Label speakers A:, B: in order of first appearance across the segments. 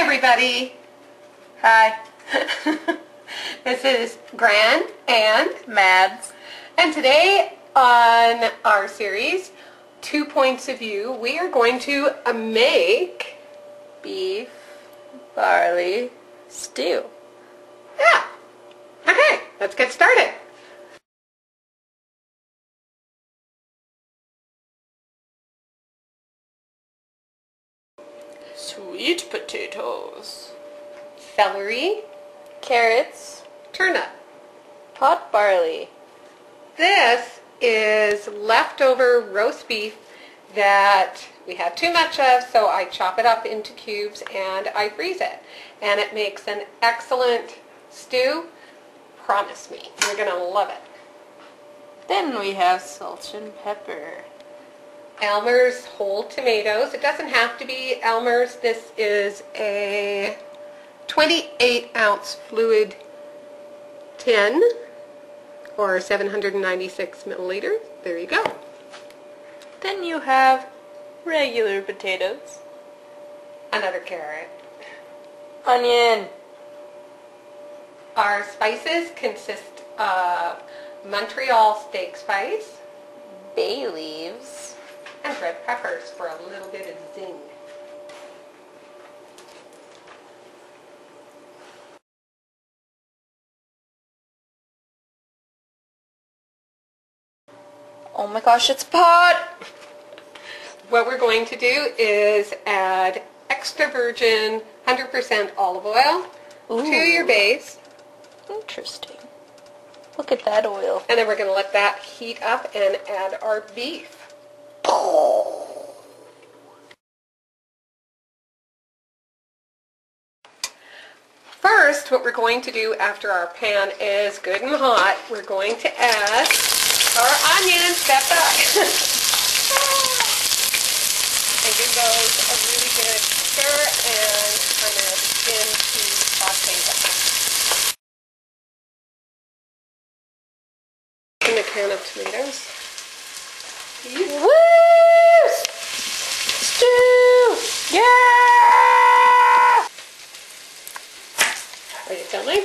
A: everybody.
B: Hi.
A: This is Gran and
B: Mads.
A: And today on our series, 2 Points of View, we are going to make
B: Beef barley stew.
A: Yeah. Okay, let's get started.
B: Sweet potatoes.
A: Celery,
B: Carrots.
A: turnip.
B: Pot barley.
A: This is leftover roast beef that we had too much of, so I chop it up into cubes and I freeze it. And it makes an excellent stew. Promise me, you're going to love it.
B: Then we have salt and pepper.
A: Elmer's whole tomatoes. It doesn't have to be Elmer's. This is a 28-ounce fluid tin, or 796 milliliters. There you go.
B: Then you have regular potatoes.
A: Another carrot.
B: Onion.
A: Our spices consist of Montreal steak spice,
B: Bay leaves.
A: and red peppers for a little bit of zing.
B: Oh my gosh, it's pot!
A: What we're going to do is add extra virgin 100% olive oil to your base.
B: Interesting. Look at that oil.
A: And then we're going to let that heat up and add our beef. First, what we're going to do after our pan is good and hot, we're going to add our onions. Step back. And give those a really good stir, and I'm going to begin to saute them. In a can of tomatoes.
B: Woo! Stew! Yeah!
A: Are you filming?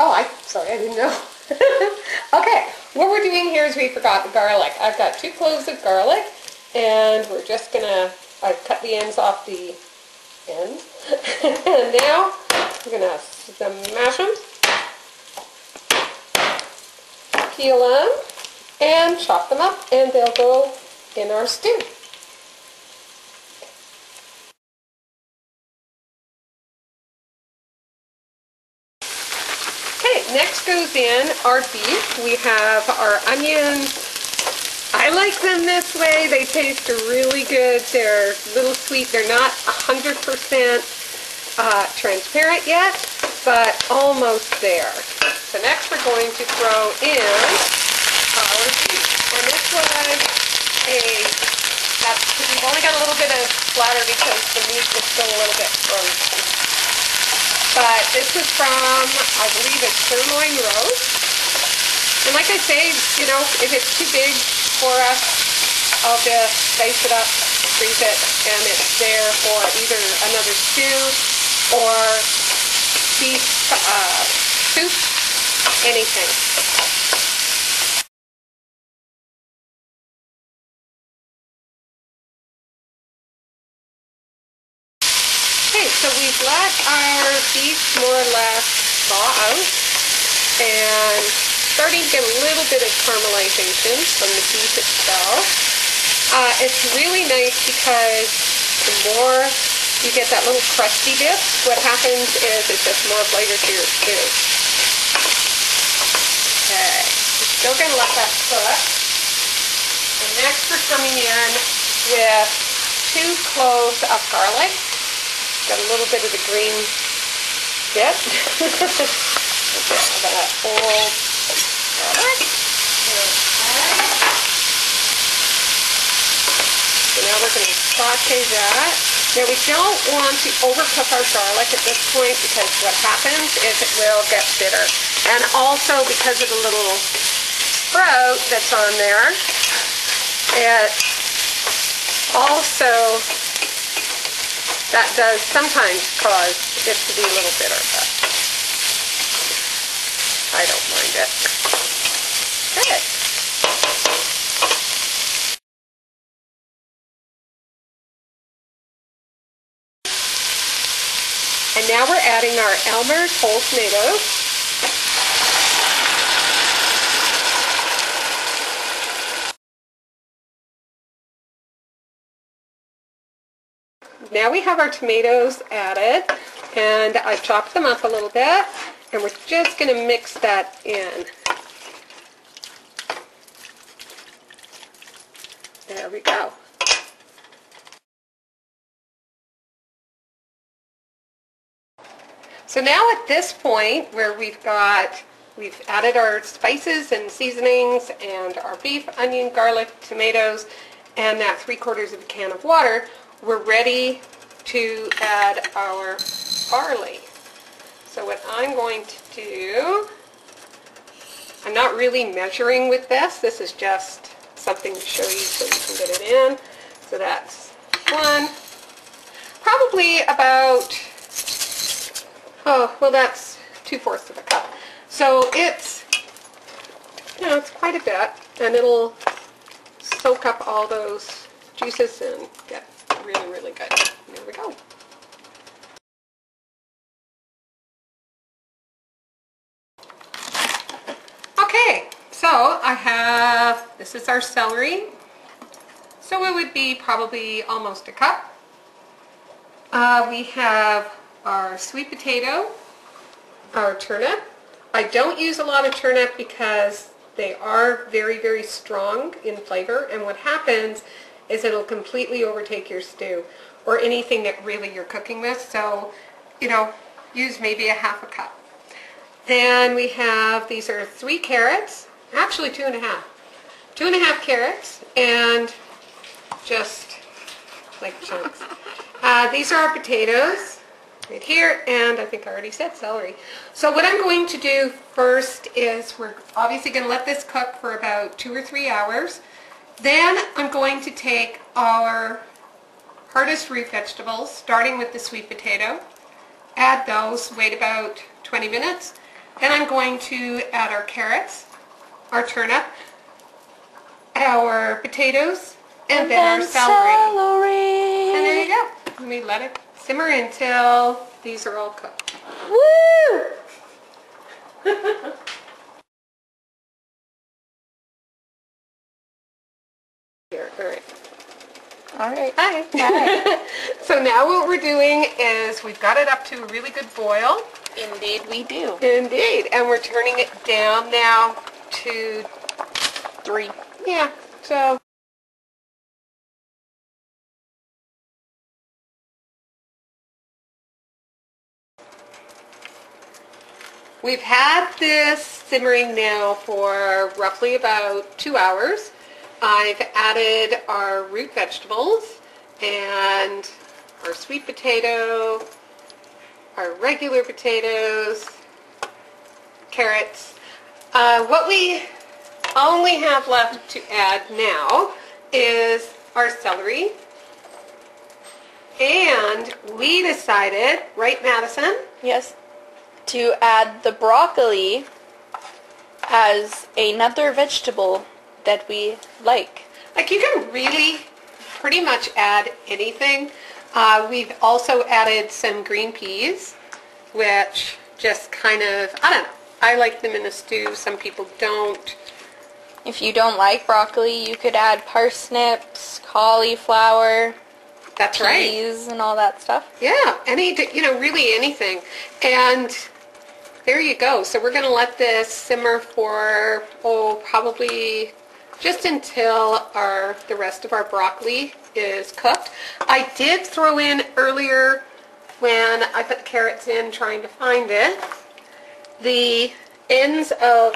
A: Oh, sorry, I didn't know. Okay, what we're doing here is we forgot the garlic. I've got 2 cloves of garlic, and we're just gonna, I've cut the ends off the ends. And now we're gonna smash them, peel them, and chop them up, and they'll go in our stew. Okay, next goes in our beef. We have our onions. I like them this way. They taste really good. They're a little sweet. They're not 100% transparent yet, but almost there. So next we're going to throw in our beef. And this was we've only got a little bit of splatter because the meat is still a little bit frozen. But this is from, I believe it's sirloin roast. And like I say, you know, if it's too big for us, I'll just dice it up, freeze it, and it's there for either another stew or beef soup, anything. Okay, so we've let our beef more or less thaw out, and starting to get a little bit of caramelization from the beef itself. It's really nice because the more you get that little crusty bit, what happens is it's just more flavor to your stew. Okay, we're still going to let that cook. And next we're coming in with 2 cloves of garlic. Got a little bit of the green bit. That old garlic. Okay. So now we're going to saute that. Now we don't want to overcook our garlic at this point because what happens is it will get bitter. And also because of the little sprout that's on there, it also that does sometimes cause it to be a little bitter, but I don't mind it. Okay. And now we're adding our Elmer's whole tomatoes. Now we have our tomatoes added, and I've chopped them up a little bit, and we're just going to mix that in. There we go. So now at this point where we've added our spices and seasonings and our beef, onion, garlic, tomatoes, and that 3/4 of a can of water, we're ready to add our barley. So what I'm going to do, I'm not really measuring with this. This is just something to show you so you can get it in. So that's one. Probably about, oh, well that's 2/4 of a cup. So it's, it's quite a bit, and it'll soak up all those juices and get really, really good. There we go. Okay, so I have, this is our celery. So it would be probably almost a cup. We have our sweet potato, our turnip. I don't use a lot of turnip because they are very, very strong in flavor, and what happens is it'll completely overtake your stew or anything that really you're cooking with. So, use maybe a half a cup. Then we have, these are 3 carrots, actually 2.5. 2.5 carrots, and just like chunks. These are our potatoes right here, and I think I already said celery. So what I'm going to do first is we're obviously going to let this cook for about 2 or 3 hours. Then I'm going to take our hardest root vegetables, starting with the sweet potato, add those, wait about 20 minutes. Then I'm going to add our carrots, our turnip, our potatoes, and then our celery. And there you go. Let me let it simmer until these are all cooked.
B: Woo!
A: Here, all right.
B: All right.
A: Hi.
B: Hi.
A: So now what we're doing is we've got it up to a really good boil.
B: Indeed we do.
A: Indeed. And we're turning it down now to
B: 3.
A: Yeah, so we've had this simmering now for roughly about 2 hours. I've added our root vegetables and our sweet potato, our regular potatoes, carrots. What we only have left to add now is our celery. And we decided, right, Madison?
B: Yes. To add the broccoli as another vegetable that we like.
A: Like, you can really pretty much add anything. We've also added some green peas, which just kind of, I don't know, I like them in a stew. Some people don't.
B: If you don't like broccoli, you could add parsnips, cauliflower,
A: That's right.
B: peas, and all that stuff.
A: Yeah, really anything. And there you go. So we're going to let this simmer for, probably just until the rest of our broccoli is cooked. I did throw in earlier, when I put the carrots in trying to find it, the ends of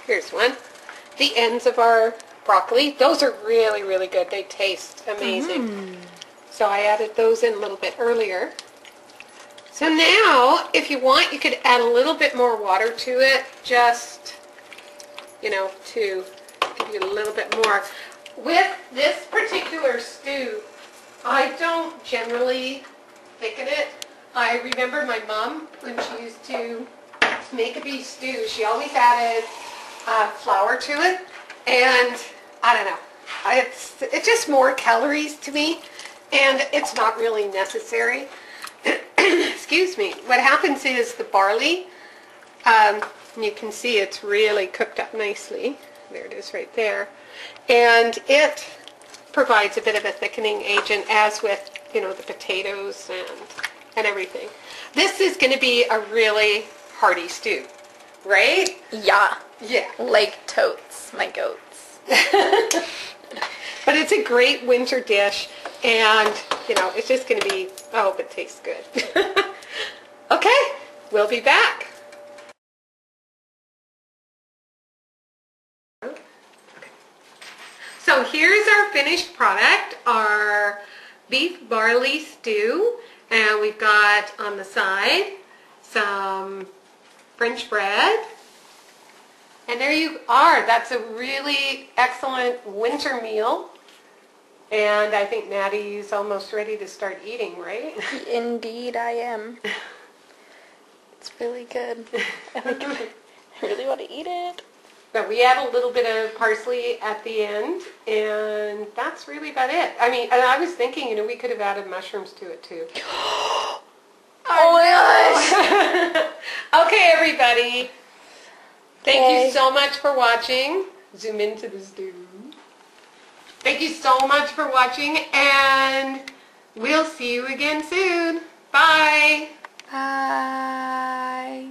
A: here's one, the ends of our broccoli. Those are really, really good. They taste amazing. So I added those in a little bit earlier. So now, if you want, you could add a little bit more water to it, just, to give you a little bit more. With this particular stew, I don't generally thicken it. I remember my mom, when she used to make a beef stew, she always added flour to it. And I don't know. It's just more calories to me. And it's not really necessary. Excuse me. What happens is the barley, you can see it's really cooked up nicely. There it is right there. And it provides a bit of a thickening agent, as with, you know, the potatoes and everything. This is going to be a really hearty stew, right?
B: Yeah.
A: Yeah.
B: Like totes, my goats.
A: But it's a great winter dish, and, you know, it's just going to be, I hope it tastes good. Okay, we'll be back. So here's our finished product, our beef barley stew, and we've got on the side some French bread. And there you are. That's a really excellent winter meal. And I think Maddie's almost ready to start eating, right?
B: Indeed I am. It's really good. I really want to eat it.
A: But we add a little bit of parsley at the end, and that's really about it. I mean, and I was thinking, you know, we could have added mushrooms to it too.
B: Oh my gosh!
A: Okay, everybody. Thank you so much for watching. Zoom into the stew. Thank you so much for watching, and we'll see you again soon. Bye.
B: Bye.